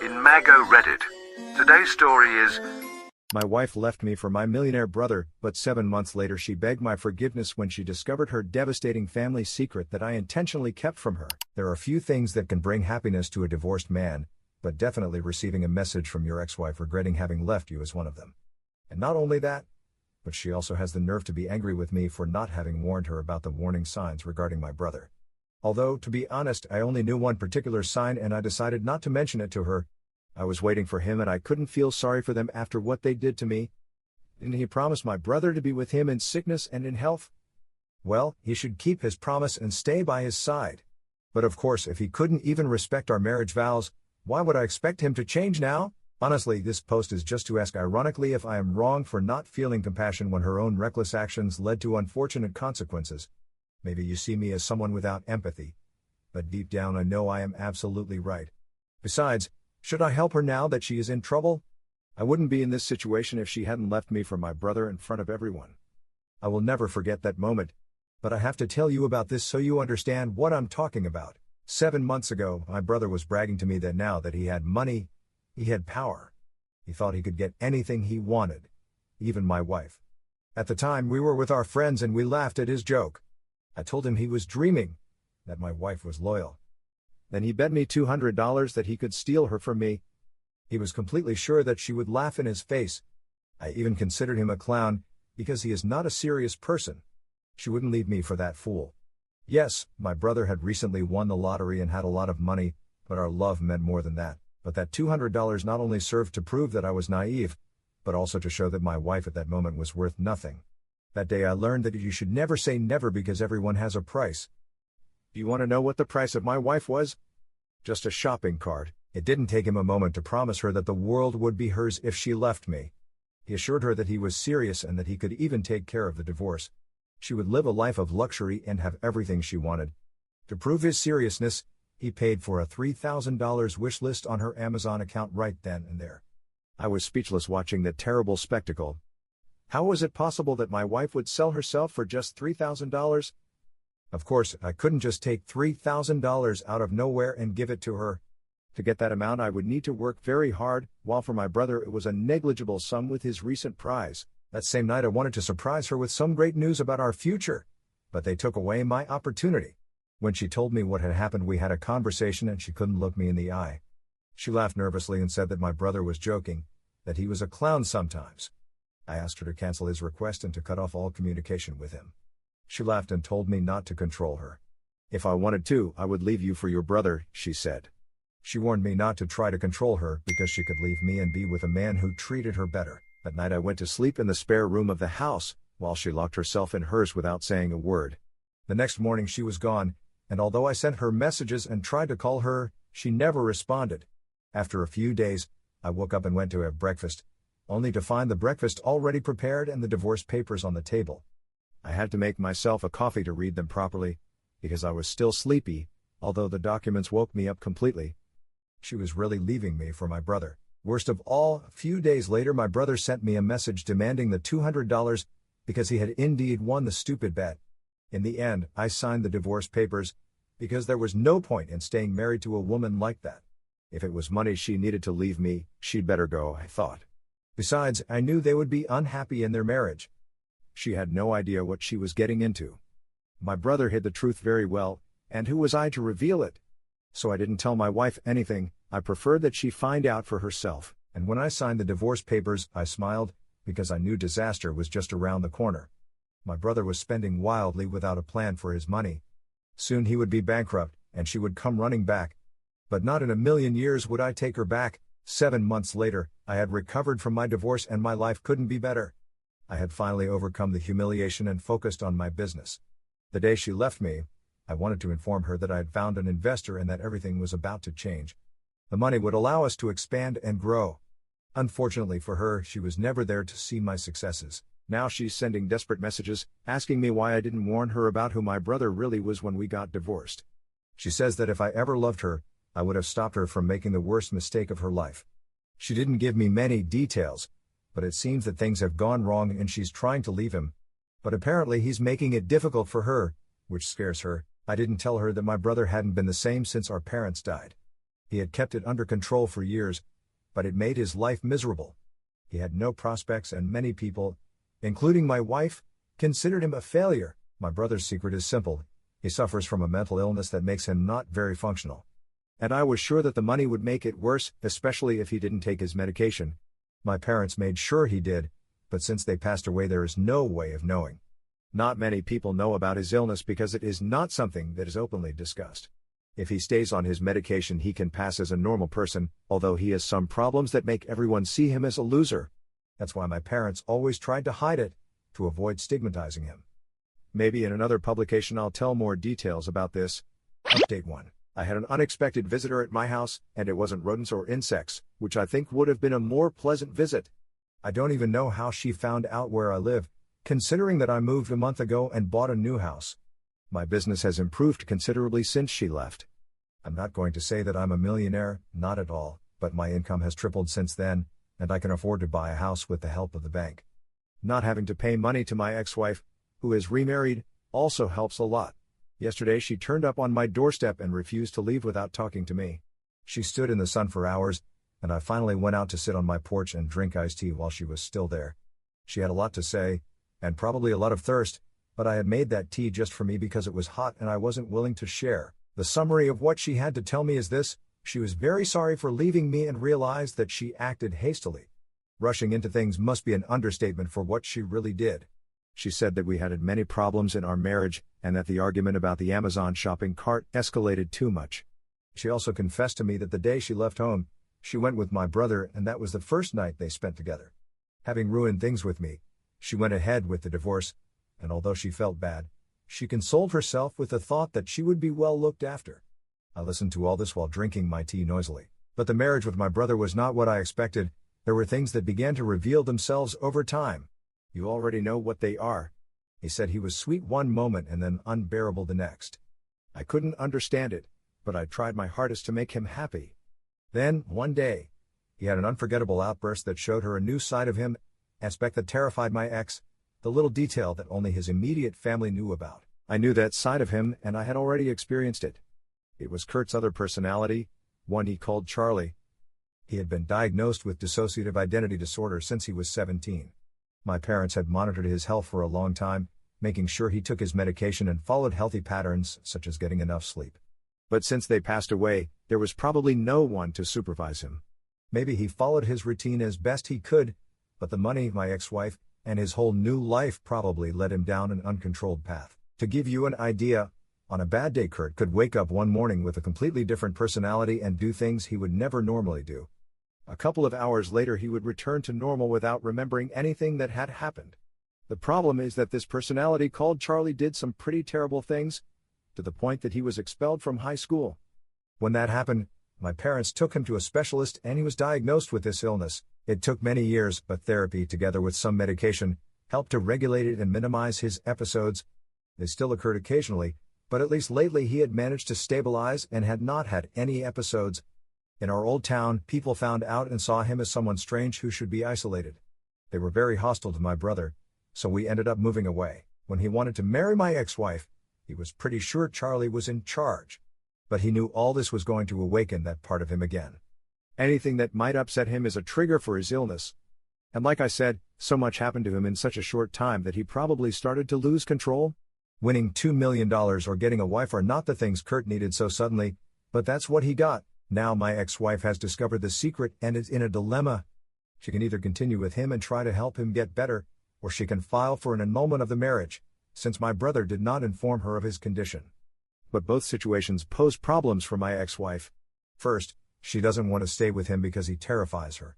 in Mago Reddit. Today's story is My wife left me for my millionaire brother, but 7 months later she begged my forgiveness when she discovered her devastating family secret that I intentionally kept from her. There are few things that can bring happiness to a divorced man, but definitely receiving a message from your ex-wife regretting having left you is one of them. And not only that, but she also has the nerve to be angry with me for not having warned her about the warning signs regarding my brother. Although, to be honest, I only knew one particular sign and I decided not to mention it to her. I was waiting for him and I couldn't feel sorry for them after what they did to me. Didn't he promise my brother to be with him in sickness and in health? Well, he should keep his promise and stay by his side. But of course, if he couldn't even respect our marriage vows, why would I expect him to change now? Honestly, this post is just to ask ironically if I am wrong for not feeling compassion when her own reckless actions led to unfortunate consequences. Maybe you see me as someone without empathy. But deep down I know I am absolutely right. Besides, should I help her now that she is in trouble? I wouldn't be in this situation if she hadn't left me for my brother in front of everyone. I will never forget that moment. But I have to tell you about this so you understand what I'm talking about. 7 months ago, my brother was bragging to me that now that he had money, he had power. He thought he could get anything he wanted. Even my wife. At the time, we were with our friends and we laughed at his joke. I told him he was dreaming, that my wife was loyal. Then he bet me $200 that he could steal her from me. He was completely sure that she would laugh in his face. I even considered him a clown, because he is not a serious person. She wouldn't leave me for that fool. Yes, my brother had recently won the lottery and had a lot of money, but our love meant more than that. But that $200 not only served to prove that I was naive, but also to show that my wife at that moment was worth nothing. That day I learned that you should never say never because everyone has a price. Do you want to know what the price of my wife was? Just a shopping cart. It didn't take him a moment to promise her that the world would be hers if she left me. He assured her that he was serious and that he could even take care of the divorce. She would live a life of luxury and have everything she wanted. To prove his seriousness, he paid for a $3,000 wish list on her Amazon account right then and there. I was speechless watching that terrible spectacle. How was it possible that my wife would sell herself for just $3,000? Of course, I couldn't just take $3,000 out of nowhere and give it to her. To get that amount I would need to work very hard, while for my brother it was a negligible sum with his recent prize. That same night I wanted to surprise her with some great news about our future. But they took away my opportunity. When she told me what had happened we had a conversation and she couldn't look me in the eye. She laughed nervously and said that my brother was joking, that he was a clown sometimes. I asked her to cancel his request and to cut off all communication with him. She laughed and told me not to control her. If I wanted to, I would leave you for your brother, she said. She warned me not to try to control her because she could leave me and be with a man who treated her better. That night I went to sleep in the spare room of the house, while she locked herself in hers without saying a word. The next morning she was gone, and although I sent her messages and tried to call her, she never responded. After a few days, I woke up and went to have breakfast, only to find the breakfast already prepared and the divorce papers on the table. I had to make myself a coffee to read them properly, because I was still sleepy, although the documents woke me up completely. She was really leaving me for my brother. Worst of all, a few days later my brother sent me a message demanding the $200 because he had indeed won the stupid bet. In the end, I signed the divorce papers, because there was no point in staying married to a woman like that. If it was money she needed to leave me, she'd better go, I thought. Besides, I knew they would be unhappy in their marriage. She had no idea what she was getting into. My brother hid the truth very well, and who was I to reveal it? So I didn't tell my wife anything. I preferred that she find out for herself, and when I signed the divorce papers, I smiled, because I knew disaster was just around the corner. My brother was spending wildly without a plan for his money. Soon he would be bankrupt, and she would come running back. But not in a million years would I take her back. 7 months later, I had recovered from my divorce and my life couldn't be better. I had finally overcome the humiliation and focused on my business. The day she left me, I wanted to inform her that I had found an investor and that everything was about to change. The money would allow us to expand and grow. Unfortunately for her, she was never there to see my successes. Now she's sending desperate messages, asking me why I didn't warn her about who my brother really was when we got divorced. She says that if I ever loved her, I would have stopped her from making the worst mistake of her life. She didn't give me many details, but it seems that things have gone wrong and she's trying to leave him. But apparently he's making it difficult for her, which scares her. I didn't tell her that my brother hadn't been the same since our parents died. He had kept it under control for years, but it made his life miserable. He had no prospects and many people, including my wife, considered him a failure. My brother's secret is simple. He suffers from a mental illness that makes him not very functional. And I was sure that the money would make it worse, especially if he didn't take his medication. My parents made sure he did, but since they passed away there is no way of knowing. Not many people know about his illness because it is not something that is openly discussed. If he stays on his medication he can pass as a normal person, although he has some problems that make everyone see him as a loser. That's why my parents always tried to hide it, to avoid stigmatizing him. Maybe in another publication I'll tell more details about this. Update 1. I had an unexpected visitor at my house, and it wasn't rodents or insects, which I think would have been a more pleasant visit. I don't even know how she found out where I live, considering that I moved a month ago and bought a new house. My business has improved considerably since she left. I'm not going to say that I'm a millionaire, not at all, but my income has tripled since then, and I can afford to buy a house with the help of the bank. Not having to pay money to my ex-wife, who is remarried, also helps a lot. Yesterday she turned up on my doorstep and refused to leave without talking to me. She stood in the sun for hours, and I finally went out to sit on my porch and drink iced tea while she was still there. She had a lot to say, and probably a lot of thirst, but I had made that tea just for me because it was hot and I wasn't willing to share. The summary of what she had to tell me is this: she was very sorry for leaving me and realized that she acted hastily. Rushing into things must be an understatement for what she really did. She said that we had many problems in our marriage, and that the argument about the Amazon shopping cart escalated too much. She also confessed to me that the day she left home, she went with my brother and that was the first night they spent together. Having ruined things with me, she went ahead with the divorce, and although she felt bad, she consoled herself with the thought that she would be well looked after. I listened to all this while drinking my tea noisily. But the marriage with my brother was not what I expected. There were things that began to reveal themselves over time. You already know what they are. He said he was sweet one moment and then unbearable the next. I couldn't understand it, but I tried my hardest to make him happy. Then, one day, he had an unforgettable outburst that showed her a new side of him, aspect that terrified my ex, the little detail that only his immediate family knew about. I knew that side of him and I had already experienced it. It was Kurt's other personality, one he called Charlie. He had been diagnosed with dissociative identity disorder since he was 17. My parents had monitored his health for a long time, making sure he took his medication and followed healthy patterns such as getting enough sleep. But since they passed away, there was probably no one to supervise him. Maybe he followed his routine as best he could, but the money, my ex-wife, and his whole new life probably led him down an uncontrolled path. To give you an idea, on a bad day Kurt could wake up one morning with a completely different personality and do things he would never normally do. A couple of hours later he would return to normal without remembering anything that had happened. The problem is that this personality called Charlie did some pretty terrible things, to the point that he was expelled from high school. When that happened, my parents took him to a specialist and he was diagnosed with this illness. It took many years, but therapy together with some medication helped to regulate it and minimize his episodes. They still occurred occasionally, but at least lately he had managed to stabilize and had not had any episodes. In our old town, people found out and saw him as someone strange who should be isolated. They were very hostile to my brother, so we ended up moving away. When he wanted to marry my ex-wife, he was pretty sure Charlie was in charge. But he knew all this was going to awaken that part of him again. Anything that might upset him is a trigger for his illness. And like I said, so much happened to him in such a short time that he probably started to lose control. Winning $2 million or getting a wife are not the things Kurt needed so suddenly, but that's what he got. Now my ex-wife has discovered the secret and is in a dilemma. She can either continue with him and try to help him get better, or she can file for an annulment of the marriage, since my brother did not inform her of his condition. But both situations pose problems for my ex-wife. First, she doesn't want to stay with him because he terrifies her.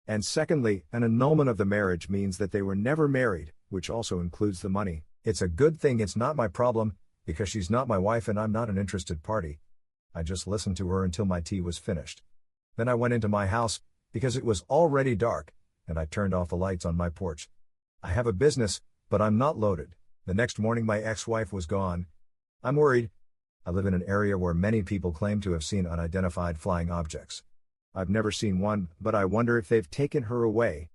And secondly, an annulment of the marriage means that they were never married, which also includes the money. It's a good thing it's not my problem, because she's not my wife and I'm not an interested party. I just listened to her until my tea was finished. Then I went into my house, because it was already dark, and I turned off the lights on my porch. I have a business, but I'm not loaded. The next morning my ex-wife was gone. I'm worried. I live in an area where many people claim to have seen unidentified flying objects. I've never seen one, but I wonder if they've taken her away.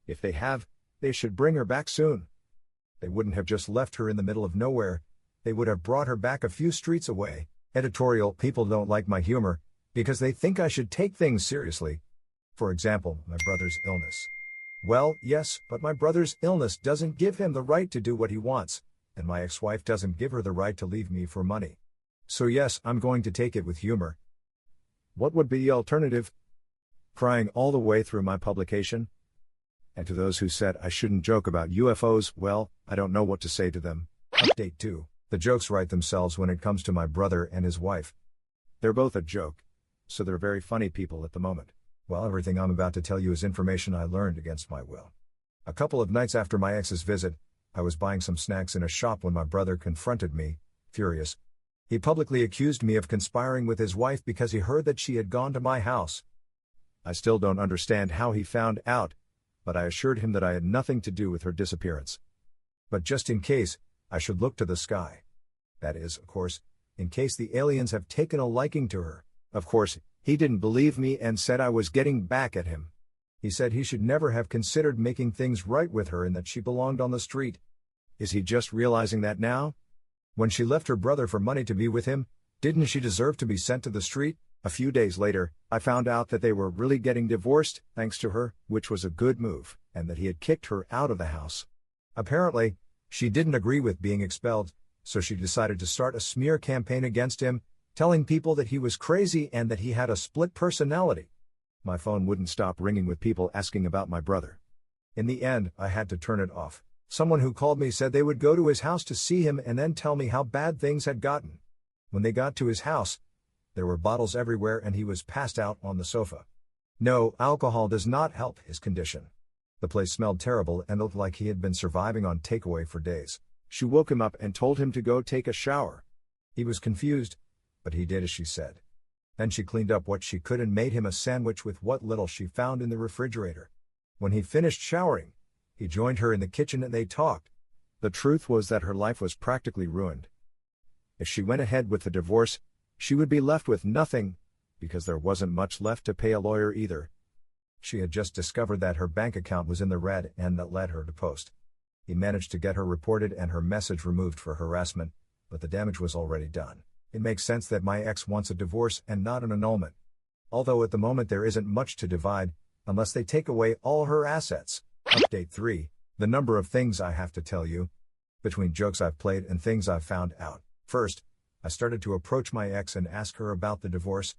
If they have, they should bring her back soon. They wouldn't have just left her in the middle of nowhere. They would have brought her back a few streets away. Editorial: people don't like my humor, because they think I should take things seriously. For example, my brother's illness. Well, yes, but my brother's illness doesn't give him the right to do what he wants, and my ex-wife doesn't give her the right to leave me for money. So yes, I'm going to take it with humor. What would be the alternative? Crying all the way through my publication? And to those who said I shouldn't joke about UFOs, well, I don't know what to say to them. Update 2. The jokes write themselves when it comes to my brother and his wife. They're both a joke, so they're very funny people at the moment. Well, everything I'm about to tell you is information I learned against my will. A couple of nights after my ex's visit, I was buying some snacks in a shop when my brother confronted me, furious. He publicly accused me of conspiring with his wife because he heard that she had gone to my house. I still don't understand how he found out, but I assured him that I had nothing to do with her disappearance. But just in case, I should look to the sky. That is, of course, in case the aliens have taken a liking to her. Of course, he didn't believe me and said I was getting back at him. He said he should never have considered making things right with her and that she belonged on the street. Is he just realizing that now? When she left her brother for money to be with him, didn't she deserve to be sent to the street? A few days later, I found out that they were really getting divorced, thanks to her, which was a good move, and that he had kicked her out of the house. Apparently, she didn't agree with being expelled, so she decided to start a smear campaign against him, telling people that he was crazy and that he had a split personality. My phone wouldn't stop ringing with people asking about my brother. In the end, I had to turn it off. Someone who called me said they would go to his house to see him and then tell me how bad things had gotten. When they got to his house, there were bottles everywhere and he was passed out on the sofa. No, alcohol does not help his condition. The place smelled terrible and looked like he had been surviving on takeaway for days. She woke him up and told him to go take a shower. He was confused, but he did as she said. Then she cleaned up what she could and made him a sandwich with what little she found in the refrigerator. When he finished showering, he joined her in the kitchen and they talked. The truth was that her life was practically ruined. If she went ahead with the divorce, she would be left with nothing, because there wasn't much left to pay a lawyer either. She had just discovered that her bank account was in the red and that led her to post. He managed to get her reported and her message removed for harassment, but the damage was already done. It makes sense that my ex wants a divorce and not an annulment. Although at the moment there isn't much to divide, unless they take away all her assets. Update 3. The number of things I have to tell you. Between jokes I've played and things I've found out. First, I started to approach my ex and ask her about the divorce.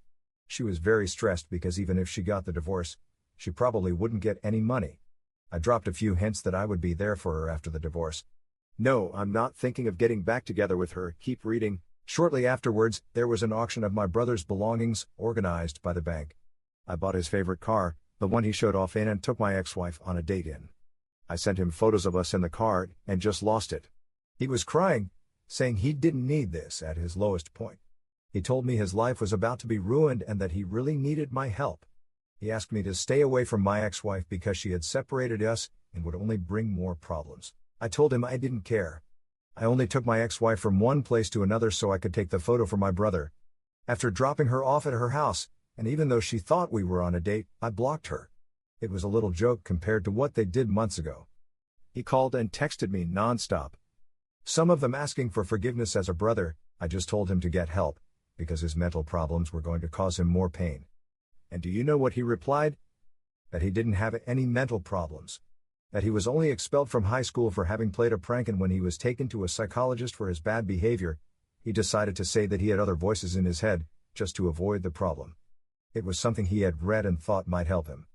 She was very stressed because even if she got the divorce, she probably wouldn't get any money. I dropped a few hints that I would be there for her after the divorce. No, I'm not thinking of getting back together with her. Keep reading. Shortly afterwards, there was an auction of my brother's belongings, organized by the bank. I bought his favorite car, the one he showed off in, and took my ex-wife on a date in. I sent him photos of us in the car and just lost it. He was crying, saying he didn't need this at his lowest point. He told me his life was about to be ruined and that he really needed my help. He asked me to stay away from my ex-wife because she had separated us and would only bring more problems. I told him I didn't care. I only took my ex-wife from one place to another so I could take the photo for my brother. After dropping her off at her house, and even though she thought we were on a date, I blocked her. It was a little joke compared to what they did months ago. He called and texted me non-stop. Some of them asking for forgiveness as a brother. I just told him to get help, because his mental problems were going to cause him more pain. And do you know what he replied? That he didn't have any mental problems. That he was only expelled from high school for having played a prank, and when he was taken to a psychologist for his bad behavior, he decided to say that he had other voices in his head, just to avoid the problem. It was something he had read and thought might help him.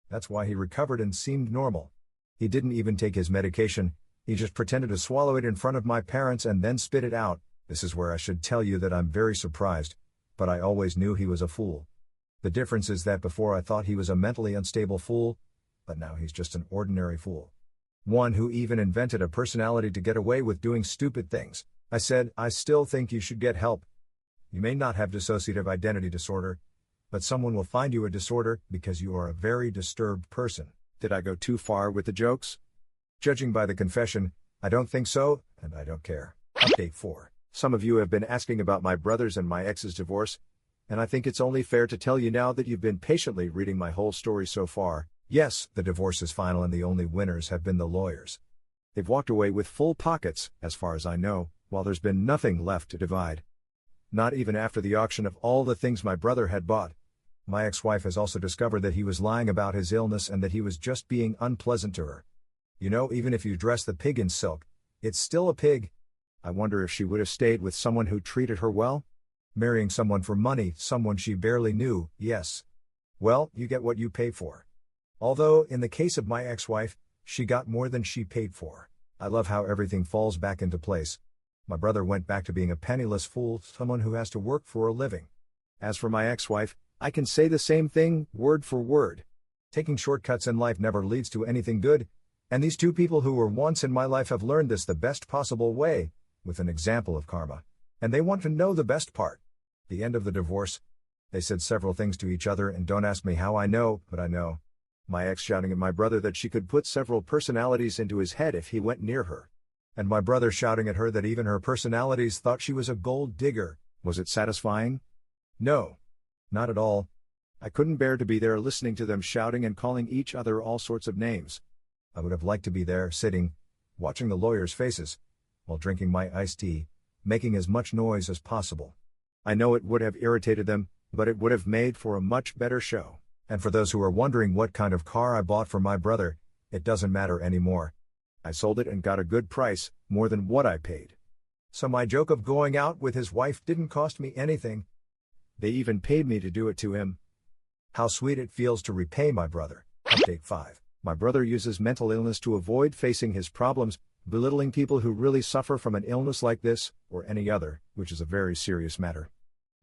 That's why he recovered and seemed normal. He didn't even take his medication, he just pretended to swallow it in front of my parents and then spit it out. This is where I should tell you that I'm very surprised, but I always knew he was a fool. The difference is that before I thought he was a mentally unstable fool, but now he's just an ordinary fool. One who even invented a personality to get away with doing stupid things. I said, I still think you should get help. You may not have dissociative identity disorder, but someone will find you a disorder because you are a very disturbed person. Did I go too far with the jokes? Judging by the confession, I don't think so, and I don't care. Update 4. Some of you have been asking about my brother's and my ex's divorce, and I think it's only fair to tell you now that you've been patiently reading my whole story so far. Yes, the divorce is final and the only winners have been the lawyers. They've walked away with full pockets, as far as I know, while there's been nothing left to divide. Not even after the auction of all the things my brother had bought, My ex-wife has also discovered that he was lying about his illness and that he was just being unpleasant to her. You know, even if you dress the pig in silk, it's still a pig. I wonder if she would have stayed with someone who treated her well? Marrying someone for money, someone she barely knew, yes. Well, you get what you pay for. Although, in the case of my ex-wife, she got more than she paid for. I love how everything falls back into place. My brother went back to being a penniless fool, someone who has to work for a living. As for my ex-wife, I can say the same thing, word for word. Taking shortcuts in life never leads to anything good, and these two people who were once in my life have learned this the best possible way, with an example of karma. And they want to know the best part. The end of the divorce. They said several things to each other, and don't ask me how I know, but I know. My ex shouting at my brother that she could put several personalities into his head if he went near her. And my brother shouting at her that even her personalities thought she was a gold digger. Was it satisfying? No. Not at all. I couldn't bear to be there listening to them shouting and calling each other all sorts of names. I would have liked to be there, sitting, watching the lawyers' faces, while drinking my iced tea, making as much noise as possible. I know it would have irritated them, but it would have made for a much better show. And for those who are wondering what kind of car I bought for my brother, it doesn't matter anymore. I sold it and got a good price, more than what I paid. So my joke of going out with his wife didn't cost me anything. They even paid me to do it to him. How sweet it feels to repay my brother. Update 5. My brother uses mental illness to avoid facing his problems, belittling people who really suffer from an illness like this, or any other, which is a very serious matter.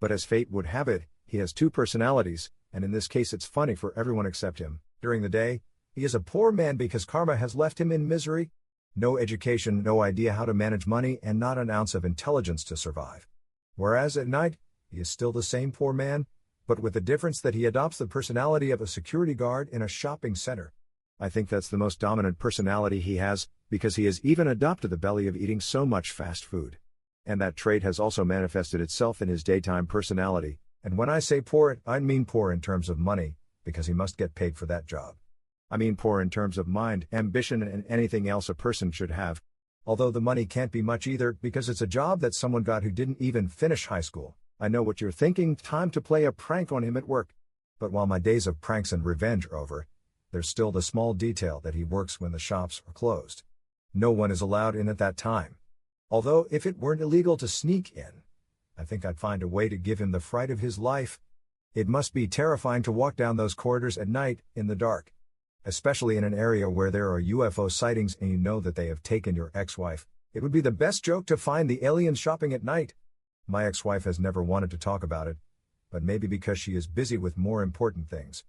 But as fate would have it, he has two personalities, and in this case it's funny for everyone except him. During the day, he is a poor man because karma has left him in misery. No education, no idea how to manage money, and not an ounce of intelligence to survive. Whereas at night, he is still the same poor man, but with the difference that he adopts the personality of a security guard in a shopping center. I think that's the most dominant personality he has, because he has even adopted the belly of eating so much fast food. And that trait has also manifested itself in his daytime personality, and when I say poor, I mean poor in terms of money, because he must get paid for that job. I mean poor in terms of mind, ambition, and anything else a person should have. Although the money can't be much either, because it's a job that someone got who didn't even finish high school. I know what you're thinking, time to play a prank on him at work. But while my days of pranks and revenge are over, there's still the small detail that he works when the shops are closed. No one is allowed in at that time. Although if it weren't illegal to sneak in, I think I'd find a way to give him the fright of his life. It must be terrifying to walk down those corridors at night, in the dark. Especially in an area where there are UFO sightings and you know that they have taken your ex-wife. It would be the best joke to find the aliens shopping at night. My ex-wife has never wanted to talk about it, but maybe because she is busy with more important things.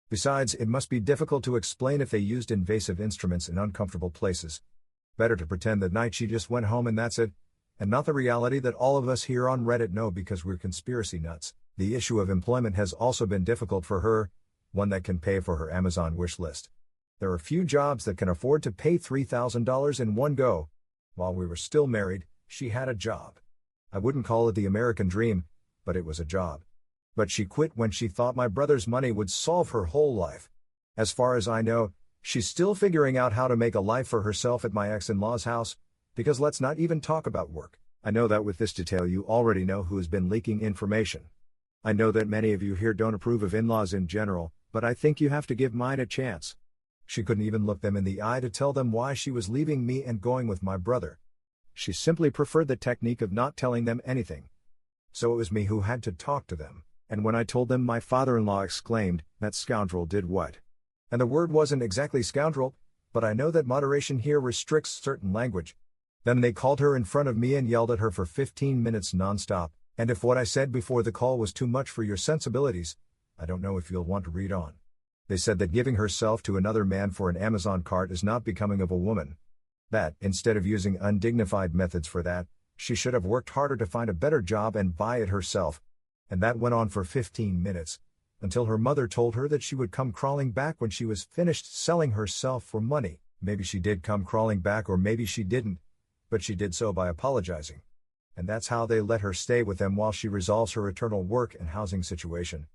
Besides, it must be difficult to explain if they used invasive instruments in uncomfortable places. Better to pretend that night she just went home and that's it, and not the reality that all of us here on Reddit know because we're conspiracy nuts. The issue of employment has also been difficult for her, one that can pay for her Amazon wish list. There are few jobs that can afford to pay $3,000 in one go. While we were still married, she had a job. I wouldn't call it the American dream, but it was a job. But she quit when she thought my brother's money would solve her whole life. As far as I know, she's still figuring out how to make a life for herself at my ex-in-law's house, because let's not even talk about work. I know that with this detail you already know who has been leaking information. I know that many of you here don't approve of in-laws in general, but I think you have to give mine a chance. She couldn't even look them in the eye to tell them why she was leaving me and going with my brother. She simply preferred the technique of not telling them anything. So it was me who had to talk to them, and when I told them, my father-in-law exclaimed, "That scoundrel did what?" And the word wasn't exactly scoundrel, but I know that moderation here restricts certain language. Then they called her in front of me and yelled at her for 15 minutes non-stop, and if what I said before the call was too much for your sensibilities, I don't know if you'll want to read on. They said that giving herself to another man for an Amazon cart is not becoming of a woman. That, instead of using undignified methods for that, she should have worked harder to find a better job and buy it herself. And that went on for 15 minutes, until her mother told her that she would come crawling back when she was finished selling herself for money. Maybe she did come crawling back or maybe she didn't, but she did so by apologizing. And that's how they let her stay with them while she resolves her eternal work and housing situation.